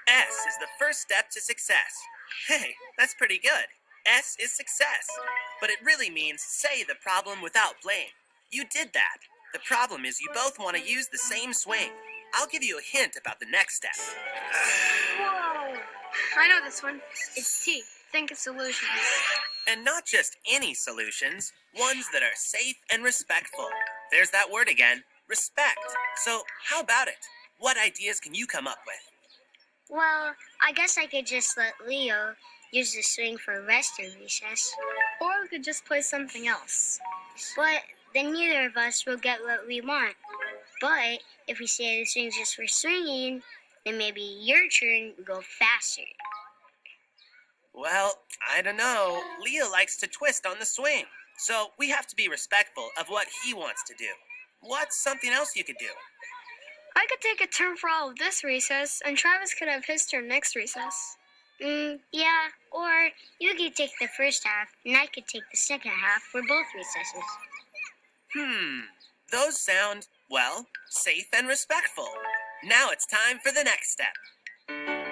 S is the first step to success. Hey, that's pretty good. S is success. But it really means say the problem without blame. You did that. The problem is you both want to use the same swing. I'll give you a hint about the next step. Whoa! I know this one. It's T. Think of solutions. And not just any solutions, ones that are safe and respectful. There's that word again, respect. So, how about it? What ideas can you come up with? Well, I guess I could just let Leo use the swing for rest and recess. Or we could just play something else. But then neither of us will get what we want. But if we say the swing's just for swinging, then maybe your turn will go faster. Well, I don't know. Leo likes to twist on the swing. So, we have to be respectful of what he wants to do. What's something else you could do? I could take a turn for all of this recess, and Travis could have his turn next recess. Yeah, or you could take the first half, and I could take the second half for both recesses. Those sound, well, safe and respectful. Now it's time for the next step.